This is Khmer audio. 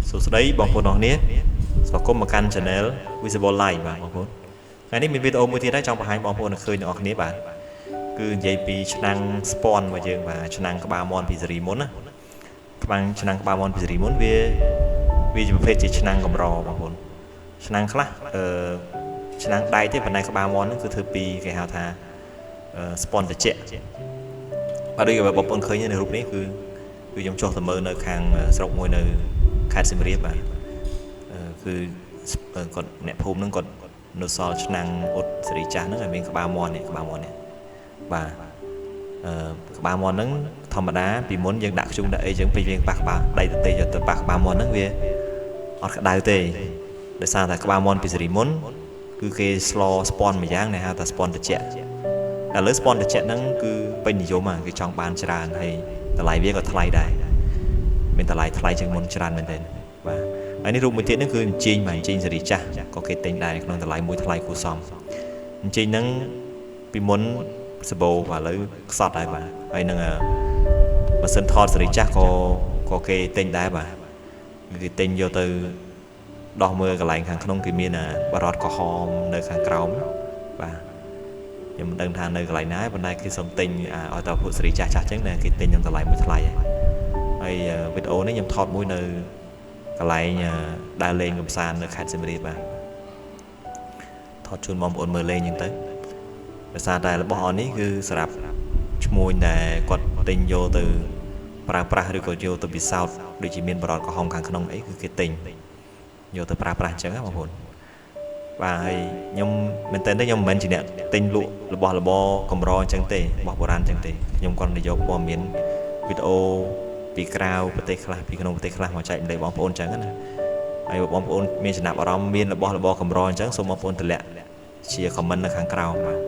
សួស្តីបងប្អូនអរគ្នាស្វាគមន៍មកកាន់ Channel Visible Live បាទបងប្អូនថ្ងៃនេះមានវីដេអូមួយទៀតដែរចង់បង្ហាញបងប្អូនឲ្យឃើញអ្នកនរគ្នាបាទគឺនិយាយពីឆ្នាំង spawn របស់យើងបាទឆ្នាំងក្បាលមាន់ពីស៊េរីមុនណាឆ្នាំងក្បាលមាន់ពីស៊េរីមុនវាជាប្រភេទជាឆ្នាំងកម្របងប្អូនឆ្នាំងខ្លះឆ្នាំងដែកទេប៉ុន្តែក្បាលមាន់ហ្នឹងគឺធ្វើពីគេហៅថា spawn ត្រជាក់បាទដូចបងប្អូនឃើញនៅរូបនេះគឺខ្ញុំចុះទៅមើលនៅខាងស្រុកមួយនៅខេត្តសៀមរាបបាទគឺគាត់អ្នកភូមិហ្នឹងគាត់នៅសល់ឆ្នាំងអ៊ុតសេរីចាស់ហ្នឹងឲ្យមានក្បាលមាន់នេះបាទក្បាលមាន់ហ្នឹងធម្មតាពីមុនយើងដាក់ខ្ជុំដាក់អីចឹងពេលយើងប៉ះក្បាលដៃទទេយកទៅប៉ះក្បាលមាន់ហ្នឹងវាអត់ក្តៅទេដោយសារតែក្បាលមាន់ពីស៊េរីមុនគឺគេស្លស្ពន់មួយយ៉ាងគេហៅថាស្ពន់ត្រជាក់ឥឡូវស្ពន់ត្រជាក់ហ្នឹងគឺពេញនិយមគេចង់បានច្រើនហើយតម្លៃវាក៏ថ្លៃដែរមានតម្លៃថ្លៃជាងមុនច្រើនមែនទែនបាទហើយនេះរូបមួយទៀតហ្នឹងគឺអញ្ជើញបាទអញ្ជើញសេរីចាស់ក៏គេទិញដែរក្នុងតម្លៃមួយថ្លៃគួរសមអញ្ជើញហ្នឹងពីមុនសបោបាទឥឡូវខ្សត់ហើយបាទហើយនឹងម៉ាស៊ីនថតសេរីចាស់ក៏គេទិញដែរបាទគេទិញយកទៅដោះមើលកន្លែងខាងក្នុងគេមានបារតក្រហមនៅខាងក្រោមបាទខ្ញុំមិនដឹងថានៅកន្លែងណាប៉ុន្តែគេសុំទិញឲ្យតើពួកសេរីចាស់ចឹងណាគេទិញនឹងតម្លៃមួយថ្លៃហើយវីដេអូនេះខ្ញុំថតមួយនៅកន្លែងដើរលេងកំសាន្តនៅខេត្តសៀមរាបបាទថតជូនបងប្អូនមើលលេងចឹងទៅដោយសារតែរបស់អននេះគឺសម្រាប់ឈ្មួញដែលគាត់ទិញយកទៅប្រើប្រាស់ឬក៏យកទៅពិសោធន៍ដូចជាមានបរតក្រហមខាងក្នុងអីគឺគេទិញយកទៅប្រើប្រាស់អញ្ចឹងណាបងប្អូនបាទហើយខ្ញុំមែនតើខ្ញុំមិនមែនជាអ្នកទិញលក់របស់របរកម្រអញ្ចឹងទេរបស់បុរាណអញ្ចឹងទេខ្ញុំគាត់ទៅយកព័ត៌មានវីដេអូពីក្រៅប្រទេសខ្លះពីក្នុងប្រទេសខ្លះមកចែកម្លែកបងប្អូនអញ្ចឹងណាហើយបងប្អូនមានចំណាប់អារម្មណ៍មានរបស់របរកម្រអញ្ចឹងសូមបងប្អូនតម្លាក់ជា comment នៅខាងក្រោមបាទ